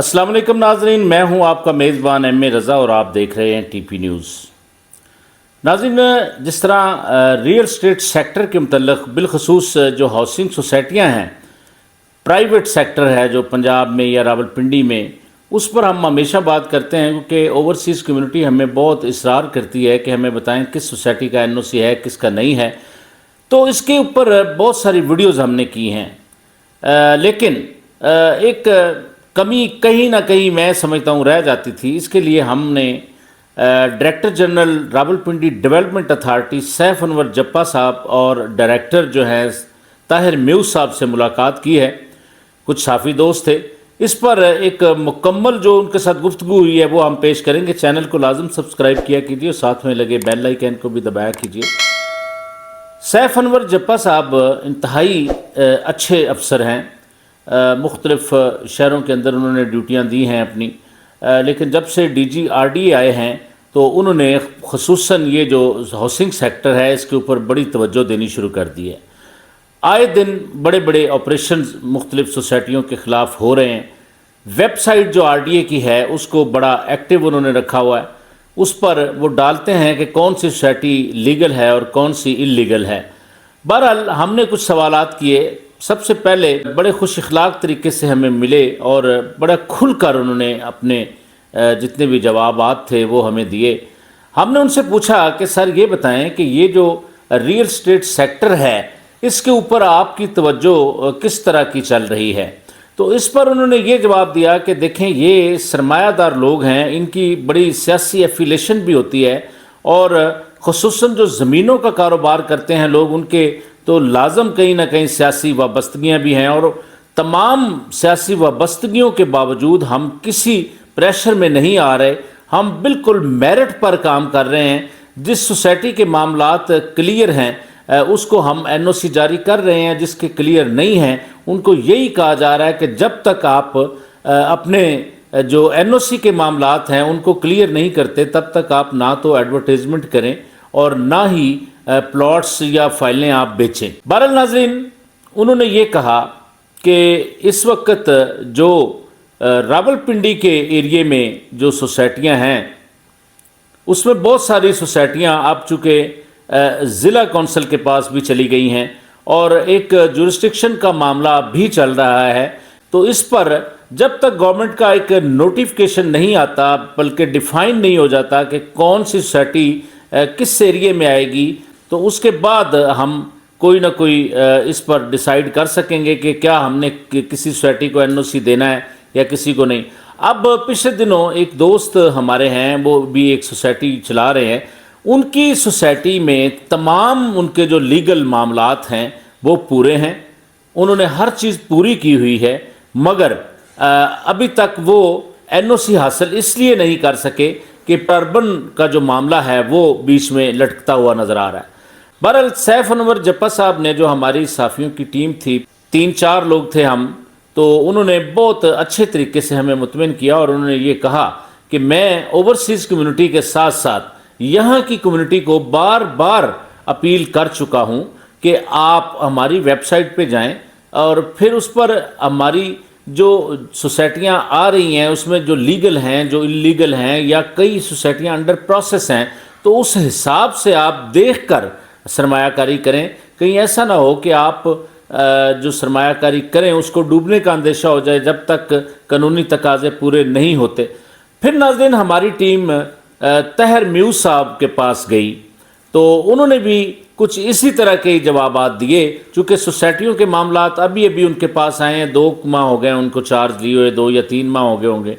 अस्सलाम वालेकुम नाजरीन, मैं हूं आपका मेज़बान एम ए रज़ा और आप देख रहे हैं टीपी न्यूज़। नाजरीन, जिस तरह रियल स्टेट सेक्टर के मतलब बिलखसूस जो हाउसिंग सोसाइटियां हैं, प्राइवेट सेक्टर है जो पंजाब में या रावलपिंडी में, उस पर हम हमेशा बात करते हैं क्योंकि ओवरसीज़ कम्युनिटी हमें बहुत इसरार करती है कि हमें बताएं किस सोसाइटी का एनओसी है, किसका नहीं है। तो इसके ऊपर बहुत सारी वीडियोज़ हमने की हैं, लेकिन एक कमी कहीं ना कहीं मैं समझता हूँ रह जाती थी। इसके लिए हमने director general Rawalpindi development authority Saif Anwar Jappa sahab और डायरेक्टर जो है ताहिर म्यूज़ साहब से मुलाकात की है। कुछ साफ़ी दोस्त थे। इस पर एक मुकम्मल जो उनके साथ गुफ्तगू हुई है वो हम पेश करेंगे। चैनल को लाजम सब्सक्राइब किया कीजिए और साथ में लगे बेल आइकन को भी दबाया कीजिए। सैफ अनवर जप्पा साहब इंतहाई अच्छे अफसर हैं। मुख्तलिफ शहरों के अंदर उन्होंने ड्यूटियां दी हैं अपनी, लेकिन जब से DGRDA आए हैं तो उन्होंने ख़ुसूसन ये जो हाउसिंग सेक्टर है इसके ऊपर बड़ी तवज्जो देनी शुरू कर दी है। आए दिन बड़े बड़े ऑपरेशन मुख्तलिफ सोसाइटियों के ख़िलाफ़ हो रहे हैं। वेबसाइट जो RDA की है उसको बड़ा एक्टिव उन्होंने रखा हुआ है। उस पर वो डालते हैं कि कौन सी सोसाइटी लीगल है और कौन सी इल्लीगल है। बहरहाल हमने कुछ सवालात किए। सबसे पहले बड़े खुश इखलाक तरीके से हमें मिले और बड़ा खुलकर उन्होंने अपने जितने भी जवाबात थे वो हमें दिए। हमने उनसे पूछा कि सर ये बताएं कि ये जो रियल स्टेट सेक्टर है इसके ऊपर आपकी तवज्जो किस तरह की चल रही है। तो इस पर उन्होंने ये जवाब दिया कि देखें, ये सरमायादार लोग हैं, इनकी बड़ी सियासी एफिलेशन भी होती है और ख़ुसूसन जो ज़मीनों का कारोबार करते हैं लोग, उनके तो लाजम कहीं ना कहीं सियासी वाबस्तगियाँ भी हैं। और तमाम सियासी वाबस्तगियों के बावजूद हम किसी प्रेशर में नहीं आ रहे। हम बिल्कुल मेरिट पर काम कर रहे हैं। जिस सोसाइटी के मामलात क्लियर हैं उसको हम NOC जारी कर रहे हैं, जिसके क्लियर नहीं हैं उनको यही कहा जा रहा है कि जब तक आप अपने जो NOC के मामलात हैं उनको क्लियर नहीं करते तब तक आप ना तो एडवर्टाइजमेंट करें और ना ही प्लॉट्स या फाइलें आप बेचें। बहरहाल नाज़रीन, उन्होंने ये कहा कि इस वक्त जो रावलपिंडी के एरिए में जो सोसाइटियां हैं उसमें बहुत सारी सोसाइटियां अब चूँकि ज़िला कौंसिल के पास भी चली गई हैं और एक जुरिस्डिक्शन का मामला भी चल रहा है। तो इस पर जब तक गवर्नमेंट का एक नोटिफिकेशन नहीं आता, बल्कि डिफ़ाइन नहीं हो जाता कि कौन सी सोसाइटी किस एरिए में आएगी, तो उसके बाद हम कोई ना कोई इस पर डिसाइड कर सकेंगे कि क्या हमने किसी सोसाइटी को NOC देना है या किसी को नहीं। अब पिछले दिनों एक दोस्त हमारे हैं, वो भी एक सोसाइटी चला रहे हैं। उनकी सोसाइटी में तमाम उनके जो लीगल मामलात हैं वो पूरे हैं, उन्होंने हर चीज़ पूरी की हुई है, मगर अभी तक वो NOC हासिल इसलिए नहीं कर सके कि टर्बन का जो मामला है वो बीच में लटकता हुआ नज़र आ रहा है। बहरहाल सैफ अनवर जप्पा साहब ने, जो हमारी साफ़ियों की टीम थी, 3-4 लोग थे हम, तो उन्होंने बहुत अच्छे तरीके से हमें मुतमिन किया और उन्होंने ये कहा कि मैं ओवरसीज़ कम्युनिटी के साथ साथ यहाँ की कम्युनिटी को बार बार अपील कर चुका हूँ कि आप हमारी वेबसाइट पे जाएं और फिर उस पर हमारी जो सोसाइटियाँ आ रही हैं उसमें जो लीगल हैं, जो इल्लीगल हैं, या कई सोसाइटियाँ अंडर प्रोसेस हैं, तो उस हिसाब से आप देखकर सरमायाकारी करें। कहीं ऐसा ना हो कि आप जो सरमायाकारी करें उसको डूबने का अंदेशा हो जाए जब तक कानूनी तकाजे पूरे नहीं होते। फिर नाज़रीन, हमारी टीम ताहिर म्यूज़ साहब के पास गई तो उन्होंने भी कुछ इसी तरह के जवाबात दिए। चूँकि सोसाइटियों के मामलात अभी अभी उनके पास आए हैं, 2 माह हो गए उनको चार्ज लिए हुए, 2 या 3 माह हो गए होंगे।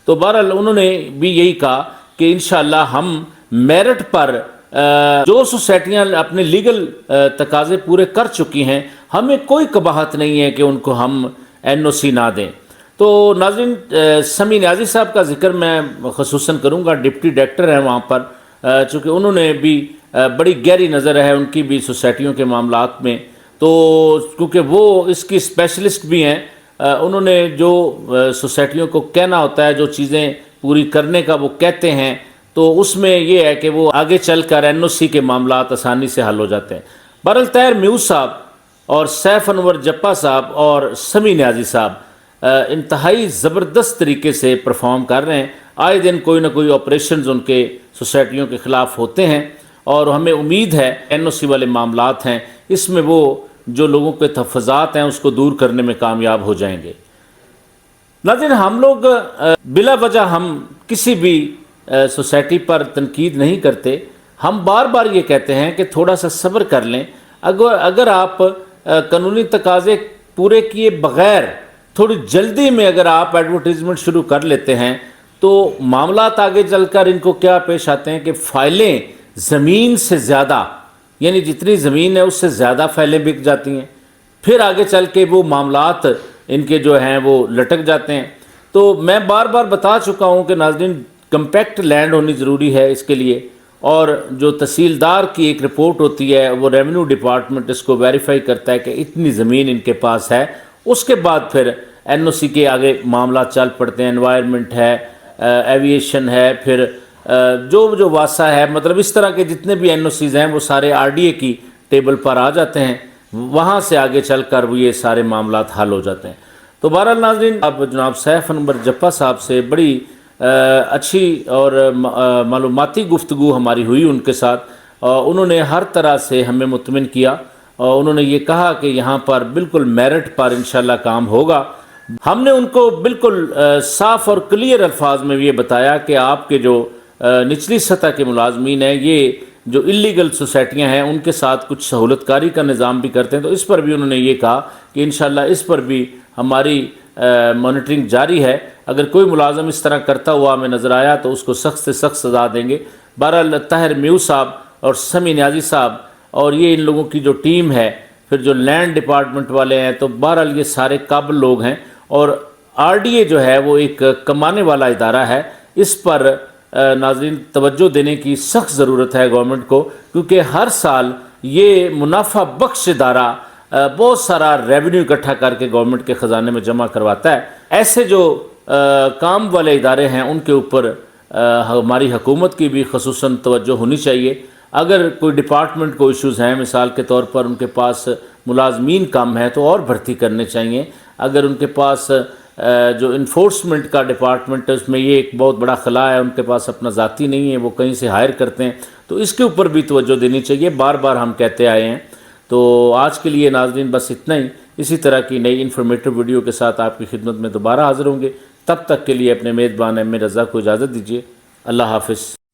तो बहरहाल उन्होंने भी यही कहा कि इंशाअल्लाह हम मेरिट पर जो सोसाइटियाँ अपने लीगल तकाजे पूरे कर चुकी हैं, हमें कोई कबाहत नहीं है कि उनको हम NOC ना दें। तो नाज़रीन, समी न्याज़ी साहब का जिक्र मैं ख़ुसूसन करूँगा, डिप्टी डायरेक्टर हैं वहाँ पर, चूँकि उन्होंने भी बड़ी गहरी नज़र है उनकी भी सोसाइटियों के मामलात में। तो क्योंकि वो इसकी स्पेशलिस्ट भी हैं, उन्होंने जो सोसाइटियों को कहना होता है, जो चीज़ें पूरी करने का वो कहते हैं, तो उसमें ये है कि वो आगे चलकर NOC के मामलात आसानी से हल हो जाते हैं। बहरहाल ताहिर म्यूज़ साहब और सैफ अनवर जप्पा साहब और समी न्याज़ी साहब انتہائی زبردست طریقے سے پرفارم کر رہے ہیں. آئے دن کوئی نہ کوئی آپریشنز ان کے سوسائٹیوں کے خلاف ہوتے ہیں اور ہمیں امید ہے NOC والے معاملات ہیں اس میں وہ جو لوگوں کے تحفظات ہیں اس کو دور کرنے میں کامیاب ہو جائیں گے. ناظرین، ہم لوگ بلا وجہ ہم کسی بھی سوسائٹی پر تنقید نہیں کرتے. ہم بار بار یہ کہتے ہیں کہ تھوڑا سا صبر کر لیں. اگر آپ قانونی تقاضے پورے کیے بغیر تھوڑی جلدی میں اگر آپ ایڈورٹیزمنٹ شروع کر لیتے ہیں تو معاملات آگے چل کر ان کو کیا پیش آتے ہیں کہ فائلیں زمین سے زیادہ، یعنی جتنی زمین ہے اس سے زیادہ فائلیں بک جاتی ہیں. پھر آگے چل کے وہ معاملات ان کے جو ہیں وہ لٹک جاتے ہیں. تو میں بار بار بتا چکا ہوں کہ ناظرین کمپیکٹ لینڈ ہونی ضروری ہے اس کے لیے، اور جو تحصیلدار کی ایک رپورٹ ہوتی ہے وہ ریونیو ڈپارٹمنٹ اس کو ویریفائی کرتا ہے کہ اتنی زمین ان کے پاس ہے. اس کے بعد پھر NOC کے آگے معاملات چل پڑتے ہیں. انوائرمنٹ ہے، ایویشن ہے، پھر جو واسا ہے، مطلب اس طرح کے جتنے بھی NOCs ہیں وہ سارے RDA کی ٹیبل پر آ جاتے ہیں. وہاں سے آگے چل کر وہ یہ سارے معاملات حل ہو جاتے ہیں. تو بہرحال ناظرین، اب جناب سیف انور جپا صاحب سے بڑی اچھی اور معلوماتی گفتگو ہماری ہوئی ان کے ساتھ. انہوں نے ہر طرح سے ہمیں مطمئن کیا اور انہوں نے یہ کہا کہ یہاں پر بالکل میرٹ پر انشاءاللہ کام ہوگا. ہم نے ان کو بالکل صاف اور کلیئر الفاظ میں یہ بتایا کہ آپ کے جو نچلی سطح کے ملازمین ہیں، یہ جو اللیگل سوسائٹیاں ہیں ان کے ساتھ کچھ سہولت کاری کا نظام بھی کرتے ہیں. تو اس پر بھی انہوں نے یہ کہا کہ انشاءاللہ اس پر بھی ہماری مانیٹرنگ جاری ہے. اگر کوئی ملازم اس طرح کرتا ہوا ہمیں نظر آیا تو اس کو سخت سے سخت سزا دیں گے. بہرحال طاہر میو صاحب اور سمی نیازی صاحب اور یہ ان لوگوں کی جو ٹیم ہے، پھر جو لینڈ ڈپارٹمنٹ والے ہیں، تو بہرحال یہ سارے قابل لوگ ہیں. اور RDA جو ہے وہ ایک کمانے والا ادارہ ہے. اس پر ناظرین توجہ دینے کی سخت ضرورت ہے گورنمنٹ کو، کیونکہ ہر سال یہ منافع بخش ادارہ بہت سارا ریونیو اکٹھا کر کے گورنمنٹ کے خزانے میں جمع کرواتا ہے. ایسے جو کام والے ادارے ہیں ان کے اوپر ہماری حکومت کی بھی خصوصاً توجہ ہونی چاہیے. اگر کوئی ڈپارٹمنٹ کو ایشوز ہیں، مثال کے طور پر ان کے پاس ملازمین کم ہیں تو اور بھرتی کرنے چاہیے. اگر ان کے پاس جو انفورسمنٹ کا ڈپارٹمنٹ ہے اس میں یہ ایک بہت بڑا خلا ہے، ان کے پاس اپنا ذاتی نہیں ہے، وہ کہیں سے ہائر کرتے ہیں، تو اس کے اوپر بھی توجہ دینی چاہیے. بار بار ہم کہتے آئے ہیں. تو آج کے لیے ناظرین بس اتنا ہی. اسی طرح کی نئی انفارمیٹو ویڈیو کے ساتھ آپ کی خدمت میں دوبارہ حاضر ہوں گے. تب تک کے لیے اپنے میزبان ایم رضا کو اجازت دیجیے. اللہ حافظ.